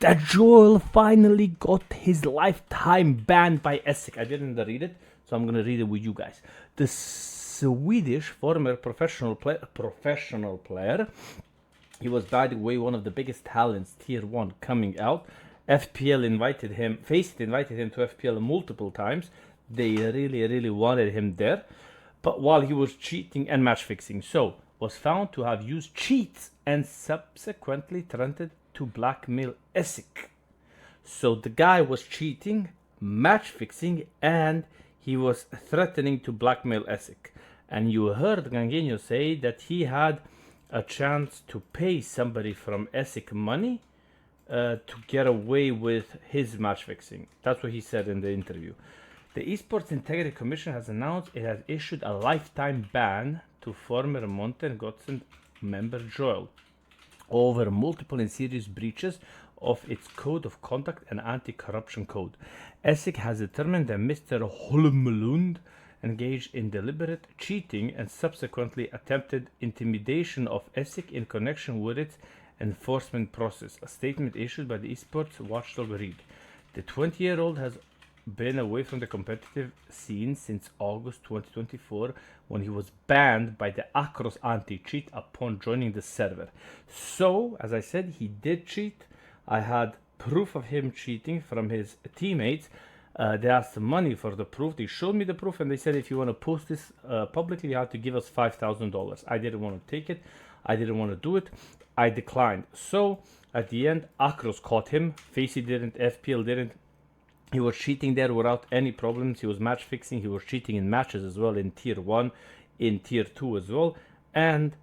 that Joel finally got his lifetime ban by ESIC. I didn't read it, so I'm gonna read it with you guys. The Swedish former professional player. He was, by the way, one of the biggest talents, Tier 1, coming out. FPL invited him to FPL multiple times. They really wanted him there. But while he was cheating and match fixing, so was found to have used cheats and subsequently threatened to blackmail ESIC. So the guy was cheating, match fixing, and he was threatening to blackmail ESIC. And you heard Gangenio say that he had a chance to pay somebody from ESIC money to get away with his match fixing. That's what he said in the interview. The Esports Integrity Commission has announced it has issued a lifetime ban to former Monten Gotzen member Joel over multiple and serious breaches of its code of conduct and anti-corruption code. ESIC has determined that Mr. Holmlund engaged in deliberate cheating and subsequently attempted intimidation of ESIC in connection with its enforcement process. A statement issued by the esports watchdog read, the 20-year-old has been away from the competitive scene since August 2024 when he was banned by the Acros anti-cheat upon joining the server. So, as I said, he did cheat. I had proof of him cheating from his teammates. They asked money for the proof. They showed me the proof and they said, if you want to post this publicly, you have to give us $5,000. I didn't want to take it. I didn't want to do it. I declined. So at the end, Acros caught him. Facey didn't. FPL didn't. He was cheating there without any problems. He was match fixing. He was cheating in matches as well, in Tier 1, in Tier 2 as well. And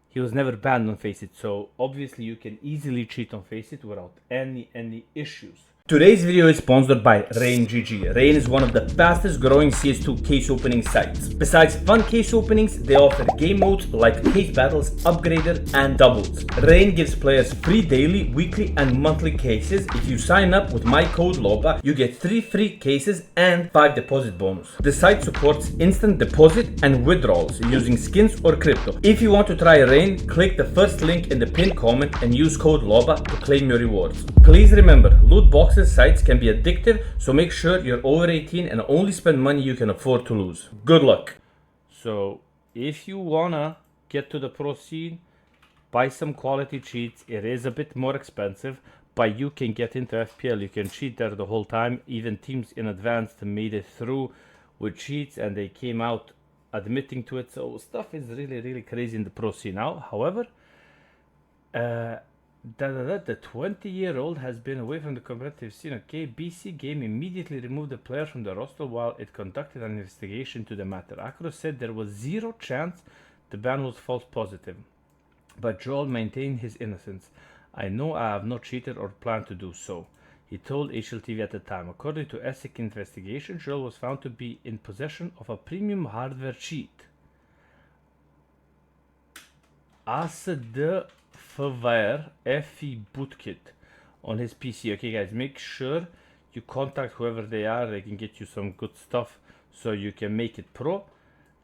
he was never banned on Faceit. So obviously you can easily cheat on Faceit without any issues. Today's video is sponsored by RainGG. Rain is one of the fastest growing CS2 case opening sites. Besides fun case openings, they offer game modes like case battles, upgrader, and doubles. Rain gives players free daily, weekly, and monthly cases. If you sign up with my code LOBA, you get 3 free cases and 5 deposit bonus. The site supports instant deposit and withdrawals using skins or crypto. If you want to try Rain, click the first link in the pinned comment and use code LOBA to claim your rewards. Please remember, loot boxes sites can be addictive, so make sure you're over 18 and only spend money you can afford to lose. Good luck. So if you wanna get to the pro scene, buy some quality cheats. It is a bit more expensive, but you can get into FPL. You can cheat there the whole time. Even teams in advanced made it through with cheats and they came out admitting to it. So stuff is really crazy in the pro scene now. However, the 20-year-old has been away from the competitive scene. Okay, BC Game immediately removed the player from the roster while it conducted an investigation to the matter. Acros said there was zero chance the ban was false positive, but Joel maintained his innocence. I know I have not cheated or planned to do so, he told HLTV at the time. According to ESIC investigation, Joel was found to be in possession of a premium hardware cheat. As the Verweer FE bootkit on his PC. Okay guys, make sure you contact whoever they are. They can get you some good stuff so you can make it pro.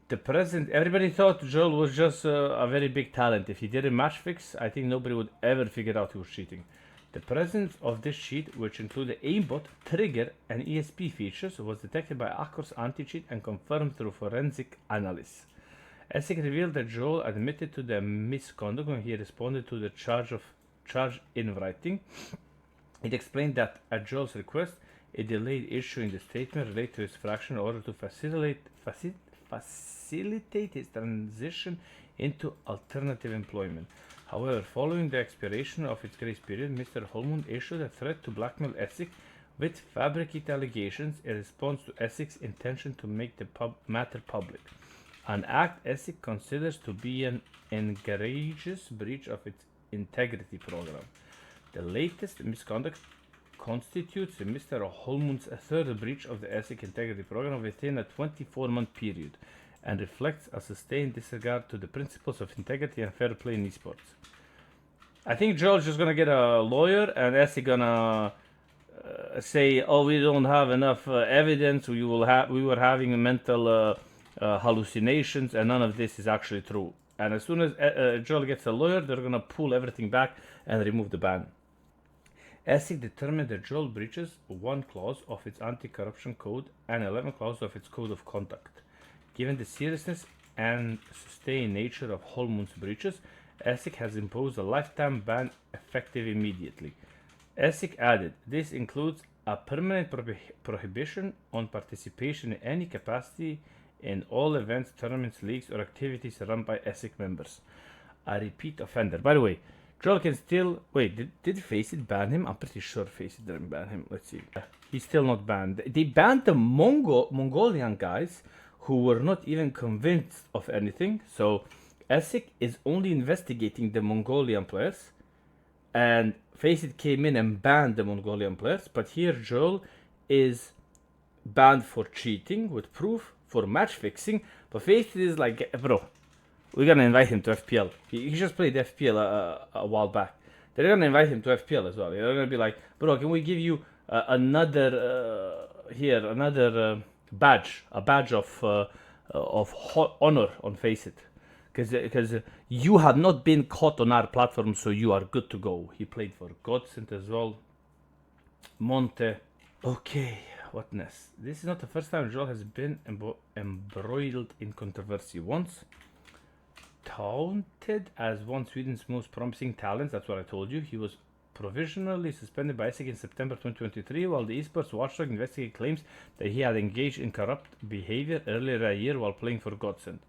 The present, everybody thought Joel was just a very big talent. If he did a match fix, I think nobody would ever figure out he was cheating. The presence of this cheat, which included aimbot, trigger, and ESP features, was detected by Acros anti-cheat and confirmed through forensic analysis. ESIC revealed that Joel admitted to the misconduct when he responded to the charge in writing. It explained that at Joel's request, it delayed issuing the statement related to his fraction in order to facilitate his transition into alternative employment. However, following the expiration of its grace period, Mr. Holmund issued a threat to blackmail ESIC with fabricated allegations in response to ESIC's intention to make the matter public. An act ESIC considers to be an egregious breach of its integrity program. The latest misconduct constitutes Mr. Holmund's third breach of the ESIC integrity program within a 24-month period and reflects a sustained disregard to the principles of integrity and fair play in esports. I think Joel's just gonna get a lawyer and ESIC gonna say, oh, we don't have enough evidence, we were having a mental hallucinations, and none of this is actually true. And as soon as Joel gets a lawyer, they're gonna pull everything back and remove the ban. ESIC determined that Joel breaches 1 clause of its anti-corruption code and 11 clauses of its code of conduct. Given the seriousness and sustained nature of Holmoon's breaches, ESIC has imposed a lifetime ban effective immediately. ESIC added, this includes a permanent prohibition on participation in any capacity in all events, tournaments, leagues, or activities run by ESIC members. A repeat offender. By the way, Joel can still... Wait, did Faceit ban him? I'm pretty sure Faceit didn't ban him. Let's see. He's still not banned. They banned the Mongolian guys who were not even convinced of anything. So ESIC is only investigating the Mongolian players. And Faceit came in and banned the Mongolian players. But here Joel is banned for cheating with proof, for match fixing. But Faceit is like, bro, we're gonna invite him to FPL. He just played FPL a while back. They're gonna invite him to FPL as well. They're gonna be like, bro, can we give you another badge, a badge of honor on Faceit, because you have not been caught on our platform, so you are good to go. He played for Godsend as well. Monte. Okay, what next? This is not the first time Joel has been embroiled in controversy. Once taunted as one of Sweden's most promising talents, that's what I told you. He was provisionally suspended by ESIC in September 2023 while the esports watchdog investigated claims that he had engaged in corrupt behavior earlier that year while playing for Godsend.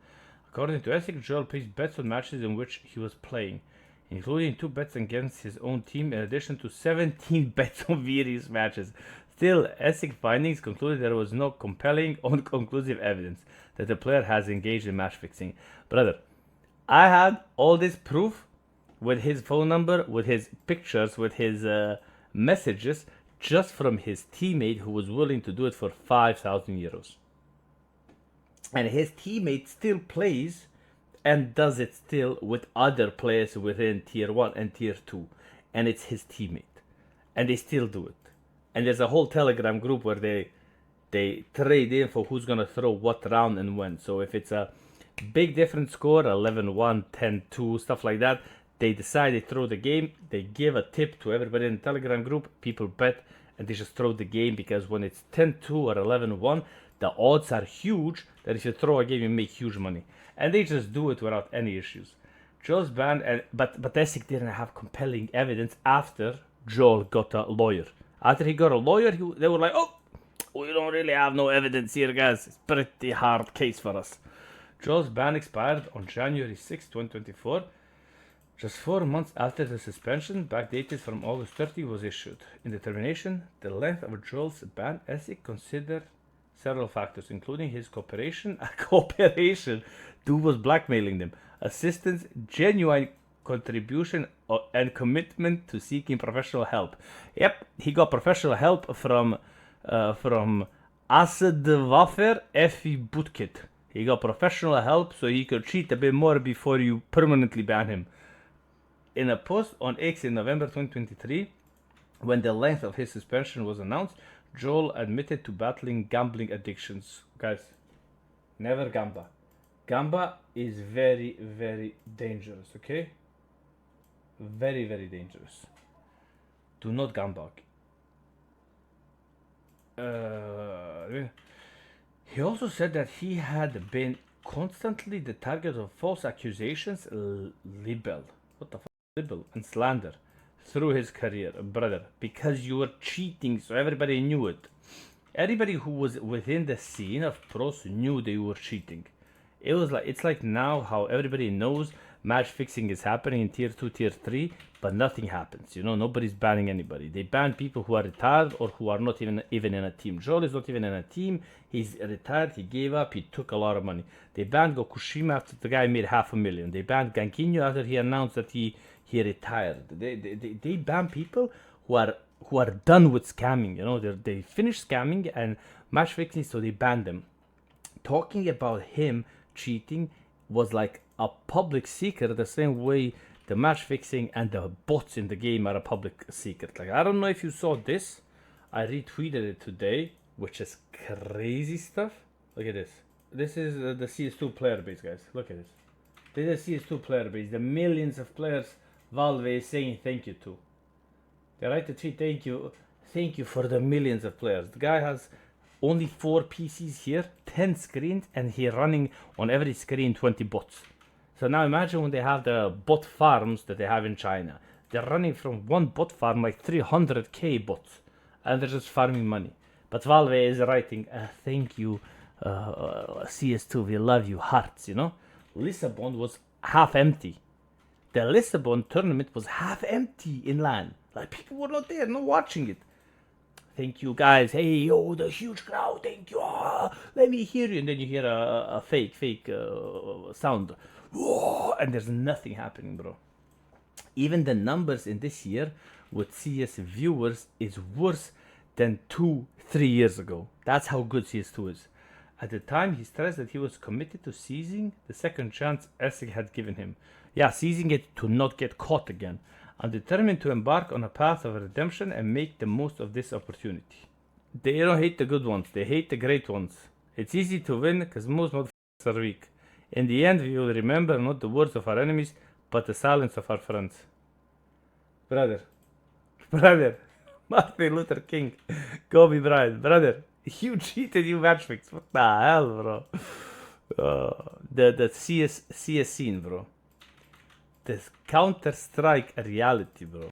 According to ESIC, Joel placed bets on matches in which he was playing, including 2 bets against his own team in addition to 17 bets on various matches. Still, ESIC findings concluded there was no compelling or conclusive evidence that the player has engaged in match fixing. Brother, I had all this proof with his phone number, with his pictures, with his messages, just from his teammate who was willing to do it for 5,000 euros. And his teammate still plays and does it still with other players within tier 1 and tier 2. And it's his teammate. And they still do it. And there's a whole Telegram group where they trade info who's going to throw what round and when. So if it's a big different score, 11-1, 10-2, stuff like that, they decide they throw the game, they give a tip to everybody in the Telegram group, people bet, and they just throw the game, because when it's 10-2 or 11-1, the odds are huge that if you throw a game, you make huge money. And they just do it without any issues. Joel's banned, but ESIC didn't have compelling evidence after Joel got a lawyer. After he got a lawyer, they were like, oh, we don't really have no evidence here, guys. It's a pretty hard case for us. Joel's ban expired on January 6, 2024, just 4 months after the suspension, backdated from August 30, was issued. In determination, the length of Joel's ban, ESIC considered several factors, including his cooperation. Dude was blackmailing them. Assistance, genuine contribution, and commitment to seeking professional help. Yep, he got professional help from Asad Wafer Efi Butkit. He got professional help so he could cheat a bit more before you permanently ban him. In a post on X in November 2023, when the length of his suspension was announced, Joel admitted to battling gambling addictions. Guys, never gamba. Gamba is very, very dangerous, okay? Very, very dangerous. Do not gamba. He also said that he had been constantly the target of false accusations, libel. What the fuck? Libel and slander through his career, brother, because you were cheating, so everybody knew it. Everybody who was within the scene of pros knew they were cheating. It's like now how everybody knows match fixing is happening in tier 2, tier 3, but nothing happens. You know, nobody's banning anybody. They ban people who are retired or who are not even in a team. Joel is not even in a team. He's retired. He gave up. He took a lot of money. They banned Gokushima after the guy made $500,000. They banned Gankinho after he announced that he retired. They ban people who are done with scamming. You know, they finished scamming and match fixing, so they banned them. Talking about him cheating was like a public secret, the same way the match fixing and the bots in the game are a public secret. Like, I don't know if you saw this. I retweeted it today, which is crazy stuff. Look at this. This is the CS2 player base, guys. Look at this. This is CS2 player base. The millions of players Valve is saying thank you to. They write the tweet, thank you for the millions of players. The guy has only 4 PCs here, 10 screens, and he running on every screen 20 bots. So now imagine when they have the bot farms that they have in China. They're running from one bot farm like 300k bots, and they're just farming money. But Valve is writing, thank you, CS2, we love you, hearts, you know? Lisbon was half empty. The Lisbon tournament was half empty in LAN. Like, people were not there, not watching it. Thank you, guys. Hey, yo, the huge crowd, thank you. Let me hear you. And then you hear a fake sound. Whoa, and there's nothing happening, bro. Even the numbers in this year with CS viewers is worse than 2-3 years ago. That's how good CS2 is. At the time, he stressed that he was committed to seizing the second chance ESIC had given him. Yeah, seizing it to not get caught again. And determined to embark on a path of redemption and make the most of this opportunity. They don't hate the good ones, they hate the great ones. It's easy to win because most motherfuckers are weak. In the end, we will remember not the words of our enemies, but the silence of our friends. Brother, Martin Luther King, Kobe Bryant, brother, you cheated, you match fix. What the hell, bro? The CS scene, bro. This Counter-Strike reality, bro.